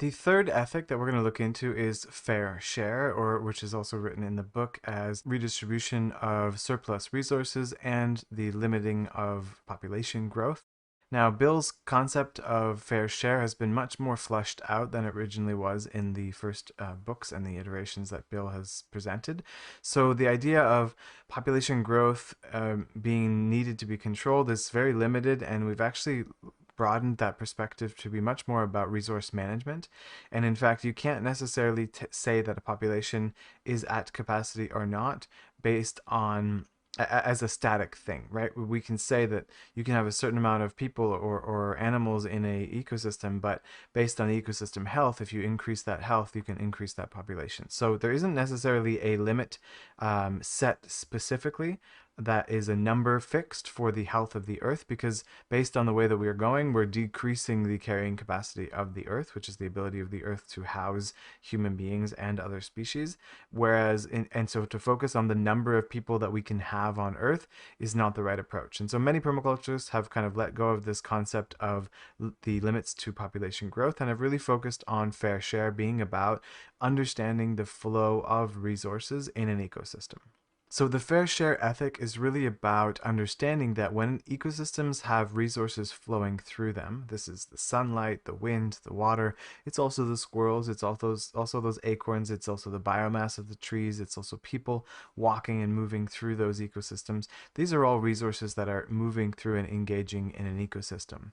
The third ethic that we're going to look into is fair share, or which is also written in the book as redistribution of surplus resources and the limiting of population growth. Now, Bill's concept of fair share has been much more fleshed out than it originally was in the first books and the iterations that Bill has presented. So, the idea of population growth being needed to be controlled is very limited, and we've actually broadened that perspective to be much more about resource management. And in fact, you can't necessarily say that a population is at capacity or not based on as a static thing, right? We can say that you can have a certain amount of people or animals in a ecosystem, but based on ecosystem health, if you increase that health, you can increase that population. So there isn't necessarily a limit set specifically that is a number fixed for the health of the earth, because based on the way that we are going, we're decreasing the carrying capacity of the earth, which is the ability of the earth to house human beings and other species. Whereas, and so to focus on the number of people that we can have on earth is not the right approach. And so many permaculturists have kind of let go of this concept of the limits to population growth and have really focused on fair share being about understanding the flow of resources in an ecosystem. So the fair share ethic is really about understanding that when ecosystems have resources flowing through them, this is the sunlight, the wind, the water, it's also the squirrels, it's also those acorns, it's also the biomass of the trees, it's also people walking and moving through those ecosystems. These are all resources that are moving through and engaging in an ecosystem.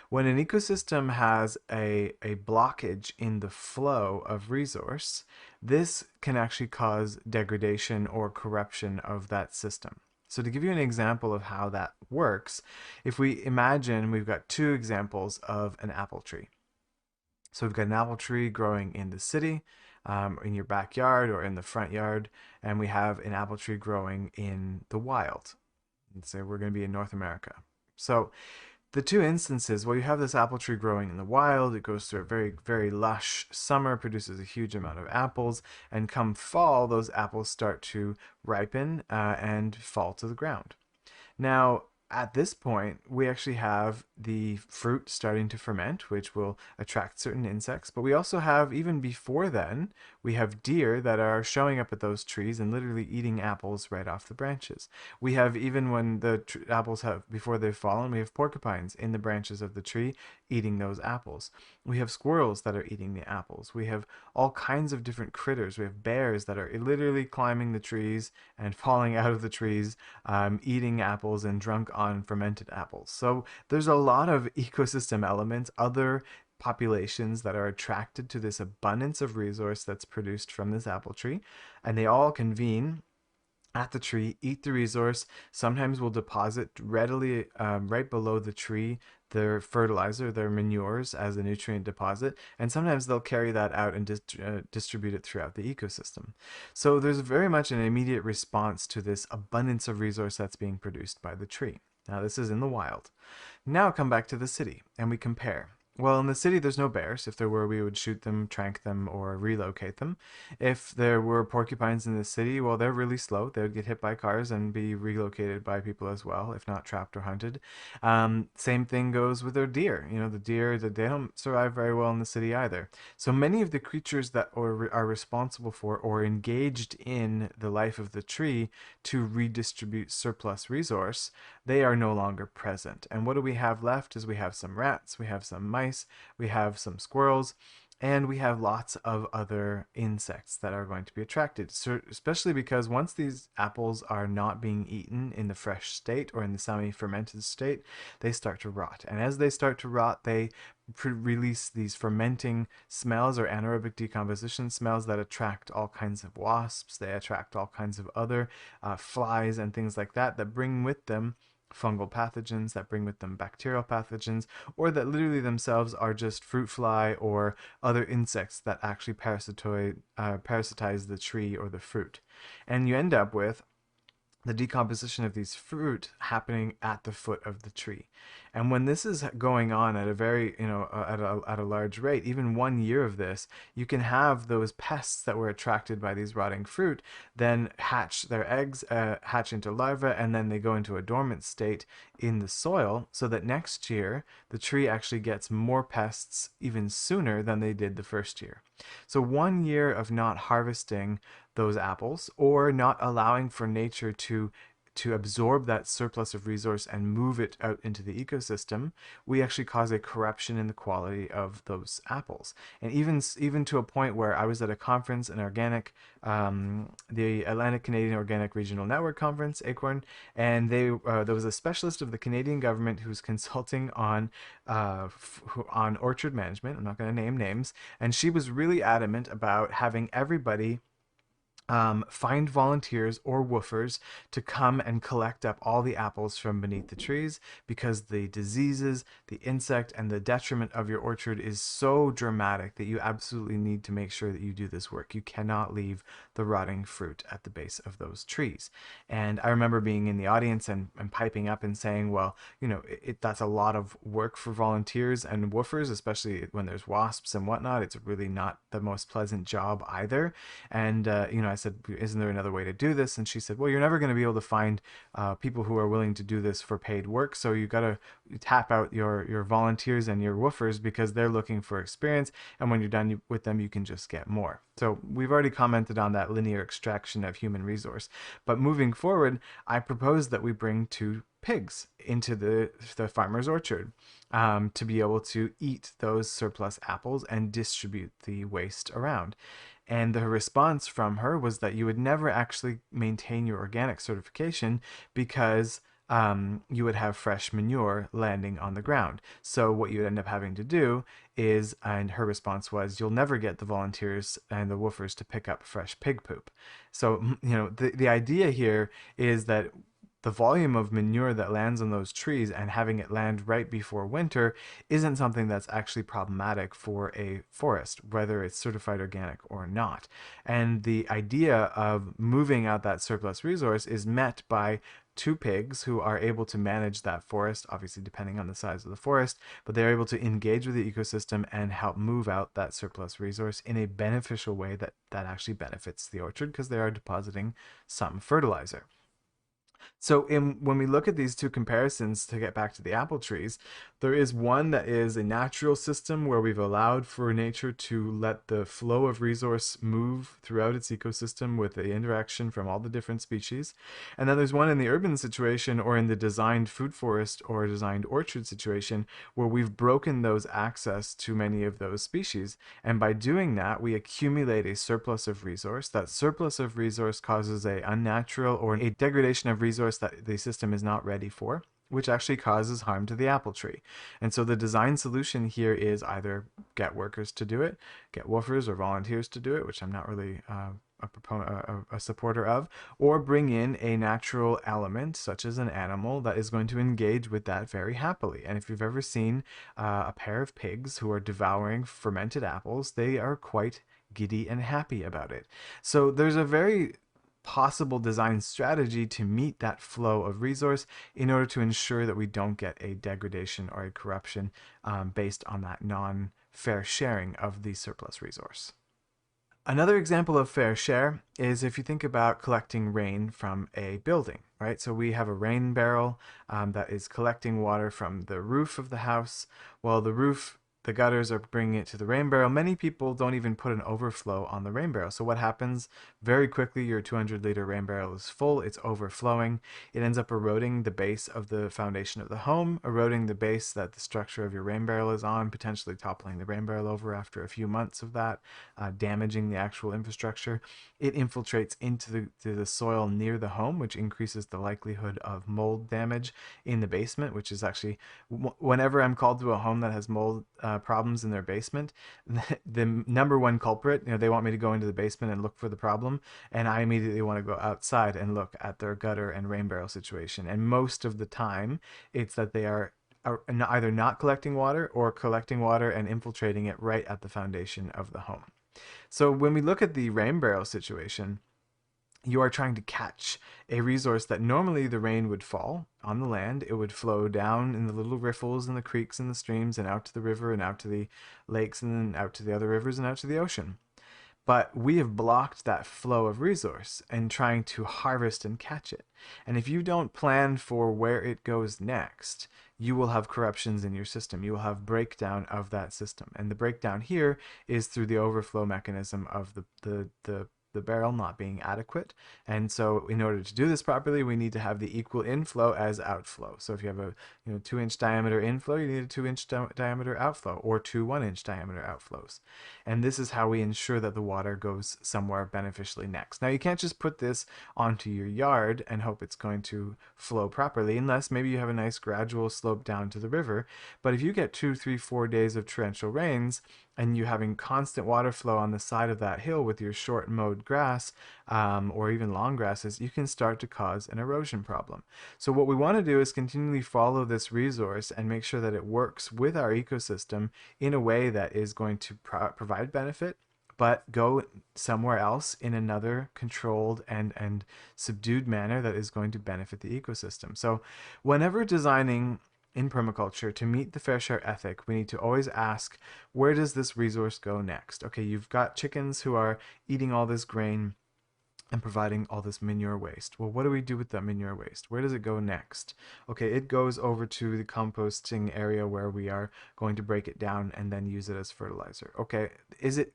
When an ecosystem has a blockage in the flow of resource, this can actually cause degradation or corruption of that system. So to give you an example of how that works, if we imagine we've got two examples of an apple tree. So we've got an apple tree growing in the city, in your backyard or in the front yard, and we have an apple tree growing in the wild. Let's say we're going to be in North America. So the two instances, well, you have this apple tree growing in the wild. It goes through a very, very lush summer, produces a huge amount of apples, and come fall, those apples start to ripen and fall to the ground. Now, at this point, we actually have the fruit starting to ferment, which will attract certain insects. But we also have, even before then, we have deer that are showing up at those trees and literally eating apples right off the branches. We have, even when the apples have, before they've fallen, we have porcupines in the branches of the tree eating those apples. We have squirrels that are eating the apples. We have all kinds of different critters. We have bears that are literally climbing the trees and falling out of the trees, eating apples and drunk on fermented apples. So there's a lot of ecosystem elements, other populations that are attracted to this abundance of resource that's produced from this apple tree, and they all convene at the tree, eat the resource. Sometimes we'll deposit readily right below the tree their fertilizer, their manures as a nutrient deposit, and sometimes they'll carry that out and distribute it throughout the ecosystem. So there's very much an immediate response to this abundance of resource that's being produced by the tree. Now this is in the wild. Now come back to the city and we compare. Well, in the city, there's no bears. If there were, we would shoot them, trank them, or relocate them. If there were porcupines in the city, well, they're really slow. They would get hit by cars and be relocated by people as well, if not trapped or hunted. Same thing goes with their deer. You know, the deer, they don't survive very well in the city either. So many of the creatures that are responsible for or engaged in the life of the tree to redistribute surplus resource, they are no longer present. And what do we have left is we have some rats, we have some mice, we have some squirrels, and we have lots of other insects that are going to be attracted. So especially because once these apples are not being eaten in the fresh state or in the semi-fermented state, they start to rot. And as they start to rot, they release these fermenting smells or anaerobic decomposition smells that attract all kinds of wasps. They attract all kinds of other flies and things like that that bring with them fungal pathogens, that bring with them bacterial pathogens, or that literally themselves are just fruit fly or other insects that actually parasitize the tree or the fruit. And you end up with the decomposition of these fruit happening at the foot of the tree. And when this is going on at a very, at a large rate, even 1 year of this, you can have those pests that were attracted by these rotting fruit then hatch their eggs, hatch into larvae, and then they go into a dormant state in the soil, so that next year the tree actually gets more pests even sooner than they did the first year. So 1 year of not harvesting those apples or not allowing for nature to absorb that surplus of resource and move it out into the ecosystem, we actually cause a corruption in the quality of those apples. And even to a point where I was at a conference, an organic, the Atlantic Canadian Organic Regional Network Conference, ACORN, and there was a specialist of the Canadian government who's consulting on orchard management. I'm not going to name names, and she was really adamant about having everybody find volunteers or woofers to come and collect up all the apples from beneath the trees, because the diseases, the insect, and the detriment of your orchard is so dramatic that you absolutely need to make sure that you do this work. You cannot leave the rotting fruit at the base of those trees. And I remember being in the audience and piping up and saying, well, that's a lot of work for volunteers and woofers, especially when there's wasps and whatnot. It's really not the most pleasant job either. And I said, isn't there another way to do this? And she said, well, you're never going to be able to find people who are willing to do this for paid work. So you got to tap out your volunteers and your woofers, because they're looking for experience. And when you're done with them, you can just get more. So we've already commented on that linear extraction of human resource. But moving forward, I propose that we bring 2 pigs into the farmer's orchard to be able to eat those surplus apples and distribute the waste around. And the response from her was that you would never actually maintain your organic certification, because you would have fresh manure landing on the ground. So what you would end up having to do is, and her response was, you'll never get the volunteers and the woofers to pick up fresh pig poop. So, the idea here is that the volume of manure that lands on those trees and having it land right before winter isn't something that's actually problematic for a forest, whether it's certified organic or not. And the idea of moving out that surplus resource is met by 2 pigs who are able to manage that forest, obviously depending on the size of the forest, but they're able to engage with the ecosystem and help move out that surplus resource in a beneficial way that actually benefits the orchard, because they are depositing some fertilizer. So when we look at these 2 comparisons, to get back to the apple trees, there is one that is a natural system where we've allowed for nature to let the flow of resource move throughout its ecosystem with the interaction from all the different species. And then there's one in the urban situation, or in the designed food forest or designed orchard situation, where we've broken those access to many of those species. And by doing that, we accumulate a surplus of resource. That surplus of resource causes a unnatural or a degradation of resource that the system is not ready for, which actually causes harm to the apple tree. And so the design solution here is either get workers to do it, get woofers or volunteers to do it, which I'm not really a supporter of, or bring in a natural element such as an animal that is going to engage with that very happily. And if you've ever seen a pair of pigs who are devouring fermented apples, they are quite giddy and happy about it. So there's a very possible design strategy to meet that flow of resource in order to ensure that we don't get a degradation or a corruption based on that non-fair sharing of the surplus resource. Another example of fair share is if you think about collecting rain from a building, right? So we have a rain barrel that is collecting water from the roof of the house. Well, the gutters are bringing it to the rain barrel. Many people don't even put an overflow on the rain barrel. So what happens? Very quickly, your 200-liter rain barrel is full. It's overflowing. It ends up eroding the base of the foundation of the home, eroding the base that the structure of your rain barrel is on, potentially toppling the rain barrel over after a few months of that, damaging the actual infrastructure. It infiltrates into the soil near the home, which increases the likelihood of mold damage in the basement, which is actually, whenever I'm called to a home that has mold problems in their basement, the number one culprit, they want me to go into the basement and look for the problem, and I immediately want to go outside and look at their gutter and rain barrel situation. And most of the time, it's that they are either not collecting water or collecting water and infiltrating it right at the foundation of the home. So when we look at the rain barrel situation, you are trying to catch a resource that normally the rain would fall on the land. It would flow down in the little riffles and the creeks and the streams and out to the river and out to the lakes and then out to the other rivers and out to the ocean. But we have blocked that flow of resource and trying to harvest and catch it. And if you don't plan for where it goes next, you will have corruptions in your system. You will have breakdown of that system. And the breakdown here is through the overflow mechanism of the barrel not being adequate. And so in order to do this properly, we need to have the equal inflow as outflow. So if you have a 2-inch diameter inflow, you need a 2-inch diameter outflow, or two 1-inch diameter outflows. And this is how we ensure that the water goes somewhere beneficially next. Now you can't just put this onto your yard and hope it's going to flow properly, unless maybe you have a nice gradual slope down to the river. But if you get 2, 3, 4 days of torrential rains, and you having constant water flow on the side of that hill with your short mowed grass, or even long grasses, you can start to cause an erosion problem. So what we want to do is continually follow this resource and make sure that it works with our ecosystem in a way that is going to provide benefit, but go somewhere else in another controlled and subdued manner that is going to benefit the ecosystem. So whenever designing in permaculture, to meet the fair share ethic, we need to always ask, where does this resource go next? Okay, you've got chickens who are eating all this grain and providing all this manure waste. Well, what do we do with that manure waste? Where does it go next? Okay, it goes over to the composting area where we are going to break it down and then use it as fertilizer. Okay, is it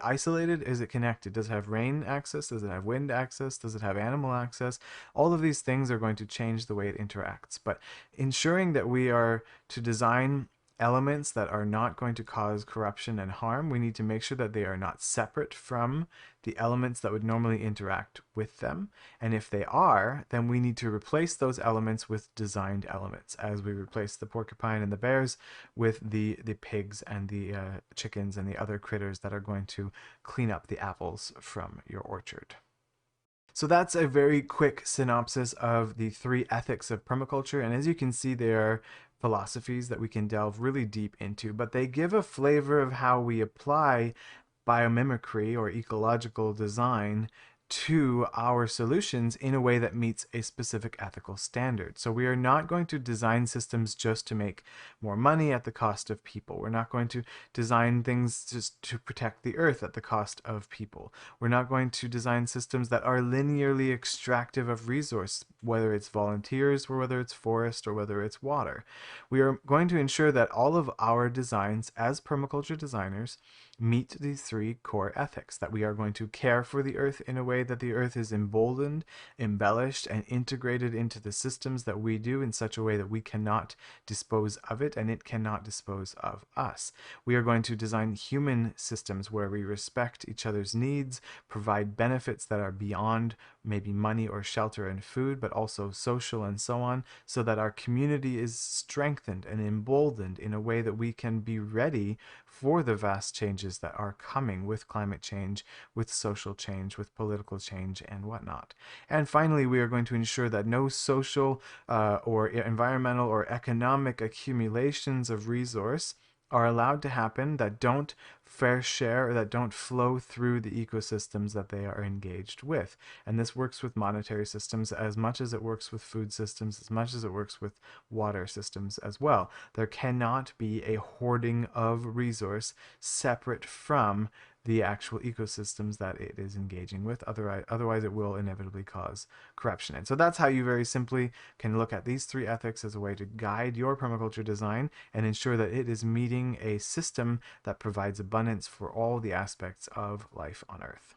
isolated? Is it connected? Does it have rain access? Does it have wind access? Does it have animal access? All of these things are going to change the way it interacts. But ensuring that we are to design elements that are not going to cause corruption and harm, we need to make sure that they are not separate from the elements that would normally interact with them. And if they are, then we need to replace those elements with designed elements, as we replace the porcupine and the bears with the pigs and the chickens and the other critters that are going to clean up the apples from your orchard. So that's a very quick synopsis of the 3 ethics of permaculture. And as you can see, they are philosophies that we can delve really deep into, but they give a flavor of how we apply biomimicry or ecological design to our solutions in a way that meets a specific ethical standard. So we are not going to design systems just to make more money at the cost of people. We're not going to design things just to protect the earth at the cost of people. We're not going to design systems that are linearly extractive of resource, whether it's volunteers or whether it's forest or whether it's water. We are going to ensure that all of our designs as permaculture designers meet these 3 core ethics, that we are going to care for the earth in a way that the earth is emboldened, embellished, and integrated into the systems that we do in such a way that we cannot dispose of it and it cannot dispose of us. We are going to design human systems where we respect each other's needs, provide benefits that are beyond maybe money or shelter and food, but also social and so on, so that our community is strengthened and emboldened in a way that we can be ready for the vast changes that are coming with climate change, with social change, with political change, and whatnot. And finally, we are going to ensure that no social or environmental or economic accumulations of resource are allowed to happen that don't fair share or that don't flow through the ecosystems that they are engaged with. And this works with monetary systems as much as it works with food systems, as much as it works with water systems as well. There cannot be a hoarding of resource separate from the actual ecosystems that it is engaging with. Otherwise it will inevitably cause corruption. And so that's how you very simply can look at these 3 ethics as a way to guide your permaculture design and ensure that it is meeting a system that provides abundance for all the aspects of life on Earth.